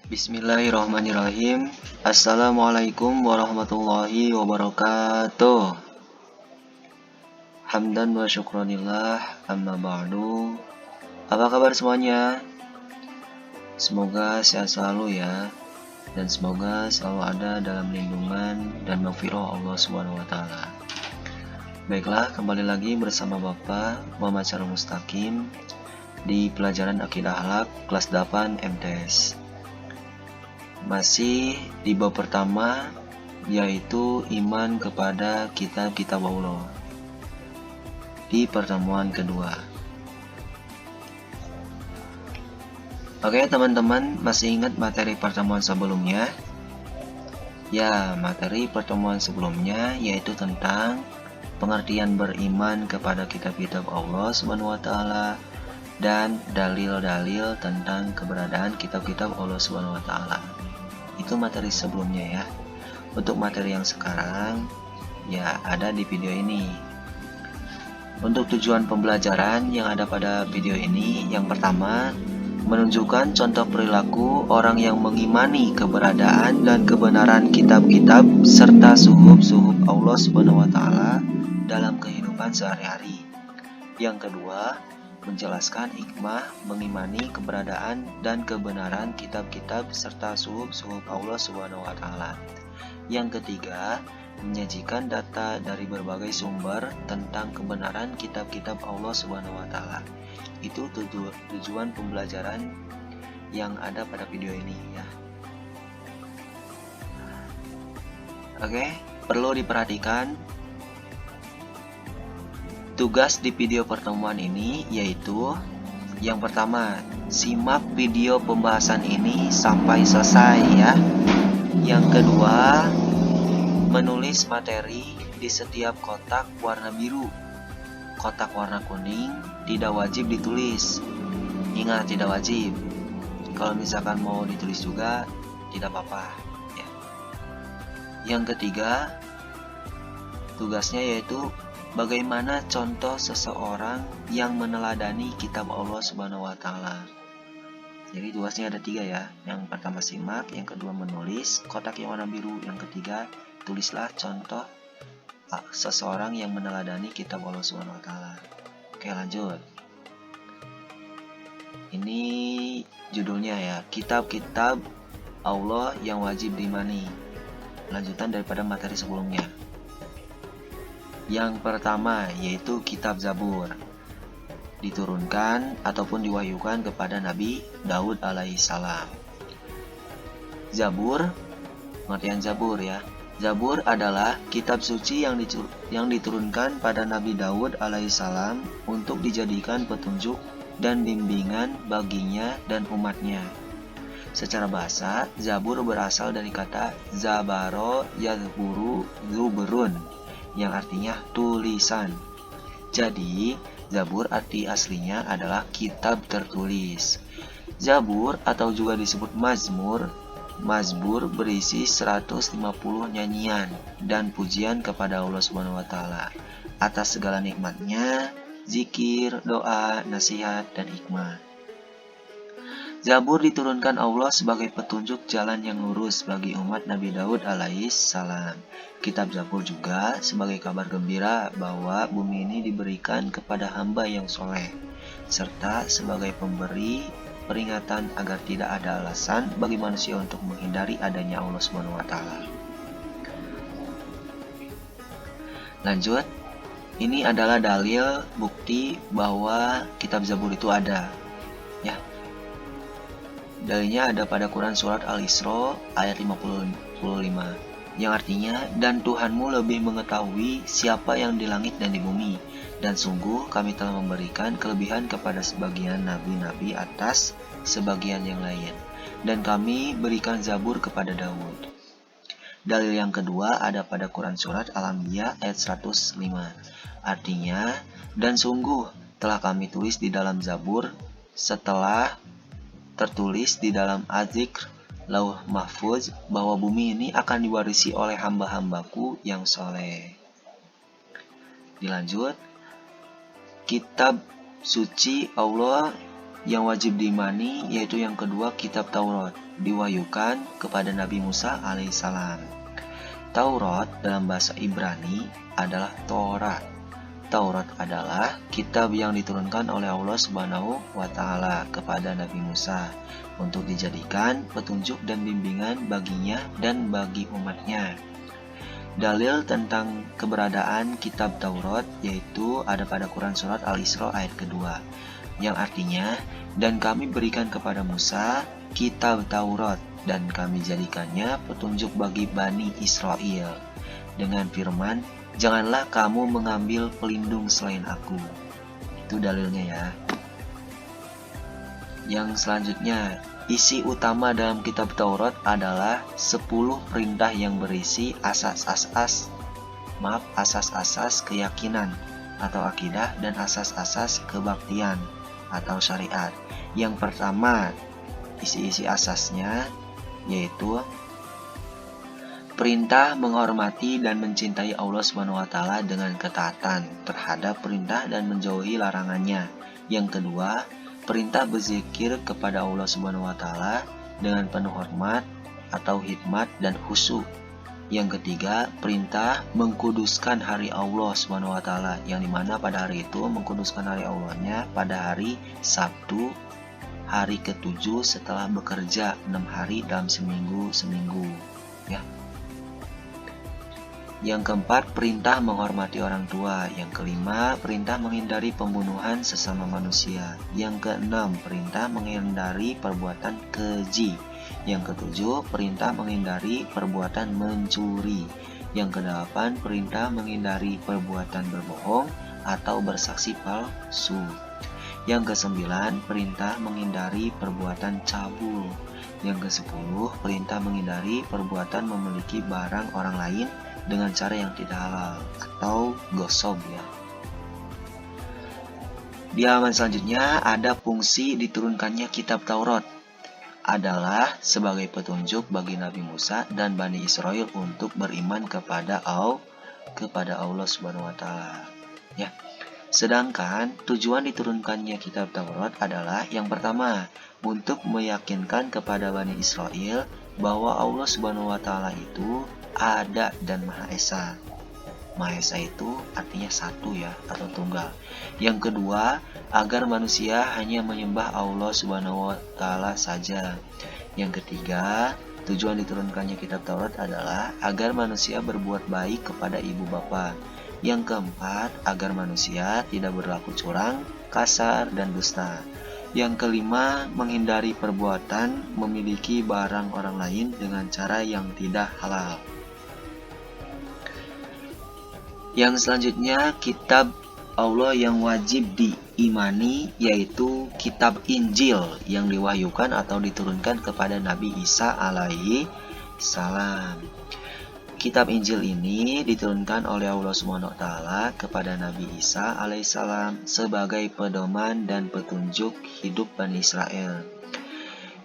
Bismillahirrahmanirrahim. Assalamualaikum warahmatullahi wabarakatuh. Hamdan wa syukranillah, amma ba'du. Apa kabar semuanya? Semoga sehat selalu ya, dan semoga selalu ada dalam lindungan dan maghfirah Allah Subhanahu wa taala. Baiklah, kembali lagi bersama Bapak Muhammad Syarul Mustaqim di pelajaran Akidah Akhlak kelas 8 MTS. Masih di bab pertama, yaitu iman kepada kitab-kitab Allah. Di pertemuan kedua. Oke teman-teman, masih ingat materi pertemuan sebelumnya? Ya, materi pertemuan sebelumnya yaitu tentang pengertian beriman kepada kitab-kitab Allah Subhanahu wa taala dan dalil-dalil tentang keberadaan kitab-kitab Allah Subhanahu wa taala. Itu materi sebelumnya ya. Untuk materi yang sekarang ya ada di video ini. Untuk tujuan pembelajaran yang ada pada video ini, yang pertama, menunjukkan contoh perilaku orang yang mengimani keberadaan dan kebenaran kitab-kitab serta suhuf-suhuf Allah Subhanahu wa taala dalam kehidupan sehari-hari. Yang kedua, menjelaskan hikmah mengimani keberadaan dan kebenaran kitab-kitab serta suhuf-suhuf Allah Subhanahu wa taala. Yang ketiga, menyajikan data dari berbagai sumber tentang kebenaran kitab-kitab Allah Subhanahu wa taala. Itu tujuan pembelajaran yang ada pada video ini ya. Oke, perlu diperhatikan tugas di video pertemuan ini yaitu yang pertama, simak video pembahasan ini sampai selesai ya. Yang kedua, menulis materi di setiap kotak warna biru. Kotak warna kuning tidak wajib ditulis. Ingat, tidak wajib. Kalau misalkan mau ditulis juga tidak apa-apa ya. Yang ketiga, tugasnya yaitu bagaimana contoh seseorang yang meneladani kitab Allah Subhanahu wa taala. Jadi tugasnya ada 3 ya. Yang pertama simak, yang kedua menulis kotak yang warna biru, yang ketiga tulislah contoh seseorang yang meneladani kitab Allah Subhanahu wa taala. Oke, lanjut. Ini judulnya ya, kitab-kitab Allah yang wajib diimani. Lanjutan daripada materi sebelumnya. Yang pertama yaitu kitab Zabur, diturunkan ataupun diwahyukan kepada Nabi Daud alaihissalam. Zabur, pengertian Zabur ya. Zabur adalah kitab suci yang diturunkan pada Nabi Daud alaihissalam untuk dijadikan petunjuk dan bimbingan baginya dan umatnya. Secara bahasa, Zabur berasal dari kata Zabaro yazburu zuburun, yang artinya tulisan. Jadi, Zabur arti aslinya adalah kitab tertulis. Zabur atau juga disebut Mazmur berisi 150 nyanyian dan pujian kepada Allah Subhanahu wa taala atas segala nikmatnya, zikir, doa, nasihat, dan hikmah. Zabur diturunkan Allah sebagai petunjuk jalan yang lurus bagi umat Nabi Daud alaihissalam. Kitab Zabur juga sebagai kabar gembira bahwa bumi ini diberikan kepada hamba yang soleh, serta sebagai pemberi peringatan agar tidak ada alasan bagi manusia untuk menghindari adanya Allah Subhanahu wa taala. Lanjut, ini adalah dalil bukti bahwa kitab Zabur itu ada. Ya. Dalilnya ada pada Quran surat Al-Isra ayat 55 yang artinya, dan Tuhanmu lebih mengetahui siapa yang di langit dan di bumi, dan sungguh kami telah memberikan kelebihan kepada sebagian nabi-nabi atas sebagian yang lain, dan kami berikan Zabur kepada Daud. Dalil yang kedua ada pada Quran surat Al-Anbiya ayat 105, artinya, dan sungguh telah kami tulis di dalam Zabur setelah tertulis di dalam Az-Zikr Lauh Mahfuz bahwa bumi ini akan diwarisi oleh hamba-hambaku yang soleh. Dilanjut, kitab suci Allah yang wajib diimani yaitu yang kedua kitab Taurat, diwahyukan kepada Nabi Musa alaihissalam. Taurat dalam bahasa Ibrani adalah Torah. Taurat adalah kitab yang diturunkan oleh Allah Subhanahu wa Ta'ala kepada Nabi Musa untuk dijadikan petunjuk dan bimbingan baginya dan bagi umatnya. Dalil tentang keberadaan kitab Taurat yaitu ada pada Quran surat Al-Isra ayat kedua, yang artinya, dan kami berikan kepada Musa kitab Taurat dan kami jadikannya petunjuk bagi Bani Israel dengan firman, janganlah kamu mengambil pelindung selain aku. Itu dalilnya ya. Yang selanjutnya, isi utama dalam kitab Taurat adalah 10 perintah yang berisi asas-asas keyakinan atau akidah dan asas-asas kebaktian atau syariat. Yang pertama, isi-isi asasnya yaitu perintah menghormati dan mencintai Allah SWT dengan ketaatan terhadap perintah dan menjauhi larangannya. Yang kedua, perintah berzikir kepada Allah SWT dengan penuh hormat atau hikmat dan khusyuk. Yang ketiga, perintah mengkuduskan hari Allah SWT, yang dimana pada hari itu mengkuduskan hari Allahnya pada hari Sabtu, hari ke-7 setelah bekerja 6 hari dalam seminggu ya. Yang keempat, perintah menghormati orang tua. Yang kelima, perintah menghindari pembunuhan sesama manusia. Yang keenam, perintah menghindari perbuatan keji. Yang ketujuh, perintah menghindari perbuatan mencuri. Yang kedelapan, perintah menghindari perbuatan berbohong atau bersaksi palsu. Yang kesembilan, perintah menghindari perbuatan cabul. Yang kesepuluh, perintah menghindari perbuatan memiliki barang orang lain dengan cara yang tidak halal atau gosok ya. Di halaman selanjutnya ada fungsi diturunkannya kitab Taurat adalah sebagai petunjuk bagi Nabi Musa dan Bani Israel untuk beriman kepada Allah Subhanahu wa Ta'ala ya. Sedangkan tujuan diturunkannya kitab Taurat adalah yang pertama, untuk meyakinkan kepada Bani Israel bahwa Allah Subhanahu wa Ta'ala itu ada dan Maha Esa. Maha Esa itu artinya satu ya, atau tunggal. Yang kedua, agar manusia hanya menyembah Allah Subhanahu wa Ta'ala saja. Yang ketiga, tujuan diturunkannya kitab Taurat adalah agar manusia berbuat baik kepada ibu bapa. Yang keempat, agar manusia tidak berlaku curang, kasar, dan dusta. Yang kelima, menghindari perbuatan memiliki barang orang lain dengan cara yang tidak halal. Yang selanjutnya, kitab Allah yang wajib diimani yaitu kitab Injil yang diwahyukan atau diturunkan kepada Nabi Isa alaihi salam. Kitab Injil ini diturunkan oleh Allah SWT kepada Nabi Isa alaihissalam sebagai pedoman dan petunjuk hidup Bani Israel.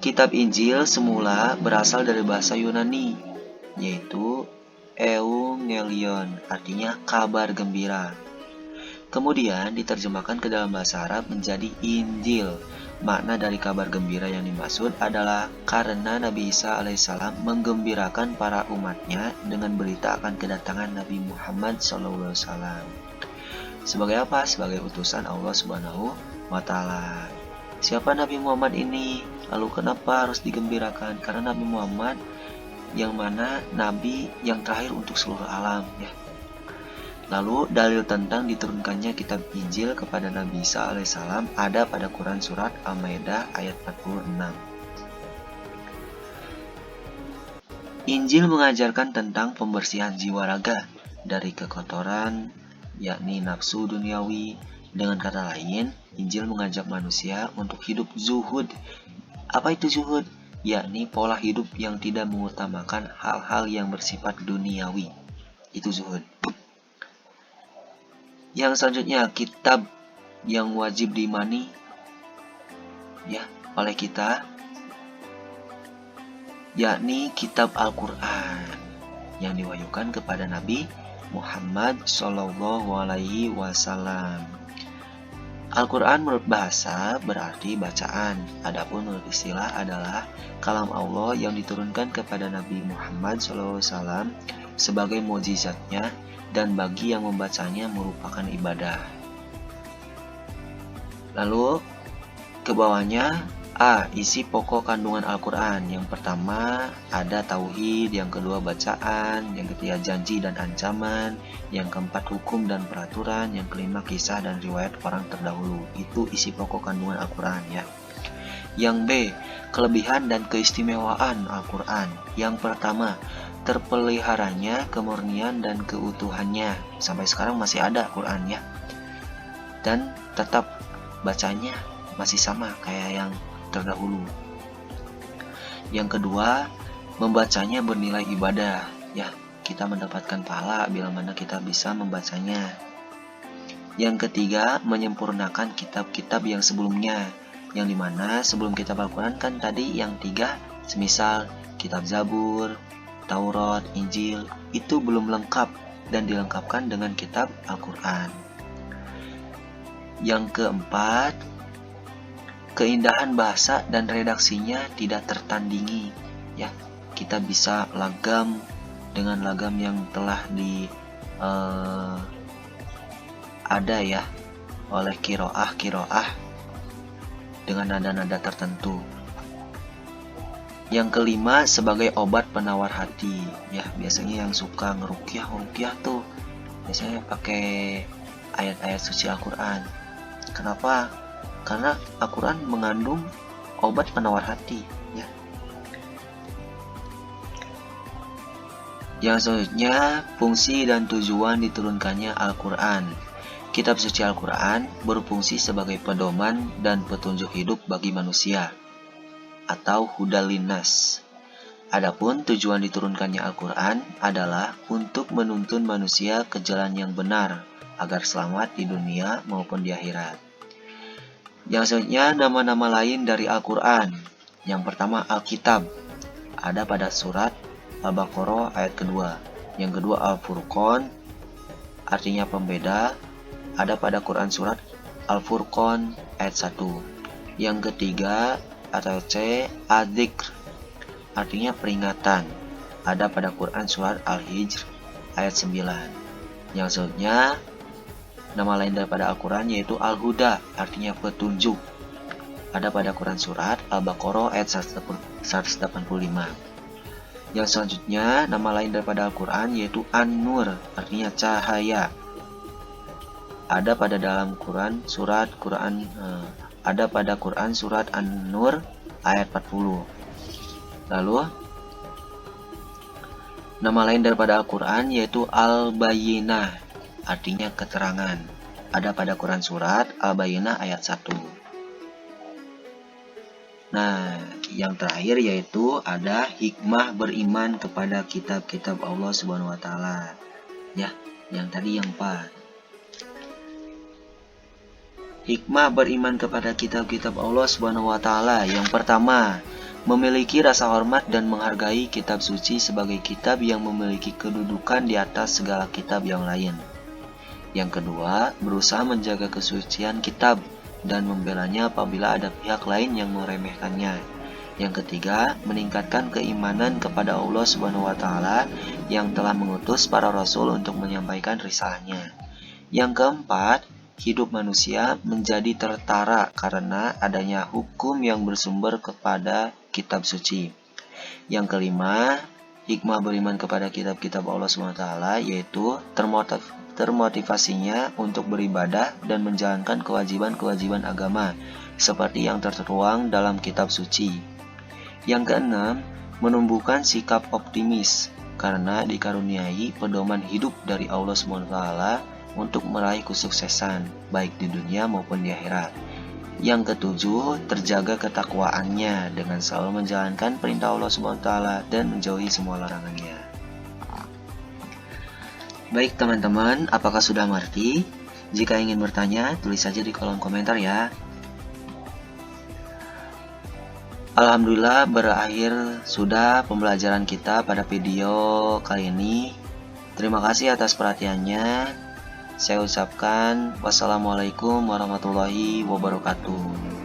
Kitab Injil semula berasal dari bahasa Yunani, yaitu Evangelion, artinya kabar gembira. Kemudian diterjemahkan ke dalam bahasa Arab menjadi Injil. Makna dari kabar gembira yang dimaksud adalah karena Nabi Isa alaihissalam menggembirakan para umatnya dengan berita akan kedatangan Nabi Muhammad SAW. Sebagai apa? Sebagai utusan Allah Subhanahu wa Ta'ala. Siapa Nabi Muhammad ini? Lalu kenapa harus digembirakan? Karena Nabi Muhammad yang mana Nabi yang terakhir untuk seluruh alam ya. Lalu dalil tentang diturunkannya kitab Injil kepada Nabi Isa alaihissalam ada pada Quran surat Al-Maidah ayat 46. Injil mengajarkan tentang pembersihan jiwa raga dari kekotoran, yakni nafsu duniawi. Dengan kata lain, Injil mengajak manusia untuk hidup zuhud. Apa itu zuhud? Yakni pola hidup yang tidak mengutamakan hal-hal yang bersifat duniawi. Itu zuhud. Yang selanjutnya, kitab yang wajib diimani ya oleh kita yakni kitab Al-Quran yang diwahyukan kepada Nabi Muhammad SAW. Al-Quran menurut bahasa berarti bacaan, adapun menurut istilah adalah kalam Allah yang diturunkan kepada Nabi Muhammad SAW sebagai mukjizatnya dan bagi yang membacanya merupakan ibadah. Lalu ke bawahnya isi pokok kandungan Al-Quran. Yang pertama ada tauhid, yang kedua bacaan, yang ketiga janji dan ancaman, yang keempat hukum dan peraturan, yang kelima kisah dan riwayat orang terdahulu. Itu isi pokok kandungan Al-Quran ya. Yang B, kelebihan dan keistimewaan Al-Quran. Yang pertama, terpeliharanya kemurnian dan keutuhannya. Sampai sekarang masih ada Quran ya. Dan tetap bacanya masih sama kayak yang terdahulu. Yang kedua, membacanya bernilai ibadah ya, kita mendapatkan pahala bila mana kita bisa membacanya. Yang ketiga, menyempurnakan kitab-kitab yang sebelumnya, yang dimana sebelum kitab Al-Quran kan tadi yang 3, semisal kitab Zabur, Taurat, Injil, itu belum lengkap dan dilengkapkan dengan kitab Al-Quran. Yang keempat, keindahan bahasa dan redaksinya tidak tertandingi ya, kita bisa lagam dengan lagam yang telah ada ya oleh kiroah dengan nada-nada tertentu. Yang kelima, sebagai obat penawar hati ya, biasanya yang suka ngerukyah tuh biasanya pakai ayat-ayat suci Al-Quran. Kenapa? Karena Al-Quran mengandung obat penawar hati ya. Yang selanjutnya, fungsi dan tujuan diturunkannya Al-Quran. Kitab suci Al-Quran berfungsi sebagai pedoman dan petunjuk hidup bagi manusia atau hudal linnas. Adapun tujuan diturunkannya Al-Quran adalah untuk menuntun manusia ke jalan yang benar agar selamat di dunia maupun di akhirat. Yang selanjutnya, nama-nama lain dari Al-Quran. Yang pertama, Alkitab, ada pada surat Al-Baqarah ayat kedua. Yang kedua, Al-Furqan, artinya pembeda, ada pada Quran surat Al-Furqan ayat 1. Yang ketiga atau C, Adzikr, artinya peringatan, ada pada Quran surat Al-Hijr ayat 9. Yang selanjutnya, nama lain daripada Al-Quran yaitu Al-Huda, artinya petunjuk, ada pada Quran surat Al-Baqarah ayat 185. Yang selanjutnya, nama lain daripada Al-Quran yaitu An-Nur, artinya cahaya, ada pada dalam ada pada Quran surat An-Nur ayat 40. Lalu nama lain daripada Al-Quran yaitu Al-Bayyinah, artinya keterangan, ada pada Quran surat Al-Bayyinah ayat 1. Nah, yang terakhir yaitu ada hikmah beriman kepada kitab-kitab Allah Subhanahu wa taala. Ya, yang tadi yang 4. Hikmah beriman kepada kitab-kitab Allah Subhanahu wa taala. Yang pertama, memiliki rasa hormat dan menghargai kitab suci sebagai kitab yang memiliki kedudukan di atas segala kitab yang lain. Yang kedua, berusaha menjaga kesucian kitab dan membelanya apabila ada pihak lain yang meremehkannya. Yang ketiga, meningkatkan keimanan kepada Allah Subhanahu wa taala yang telah mengutus para rasul untuk menyampaikan risalahnya. Yang keempat, hidup manusia menjadi tertara karena adanya hukum yang bersumber kepada kitab suci. Yang kelima, hikmah beriman kepada kitab-kitab Allah SWT yaitu termotivasinya untuk beribadah dan menjalankan kewajiban-kewajiban agama seperti yang tertuang dalam kitab suci. Yang keenam, menumbuhkan sikap optimis karena dikaruniai pedoman hidup dari Allah SWT untuk meraih kesuksesan baik di dunia maupun di akhirat. Yang ketujuh, terjaga ketakwaannya dengan selalu menjalankan perintah Allah SWT dan menjauhi semua larangannya. Baik teman-teman, apakah sudah mengerti? Jika ingin bertanya, tulis saja di kolom komentar ya. Alhamdulillah berakhir sudah pembelajaran kita pada video kali ini. Terima kasih atas perhatiannya. Saya ucapkan wassalamualaikum warahmatullahi wabarakatuh.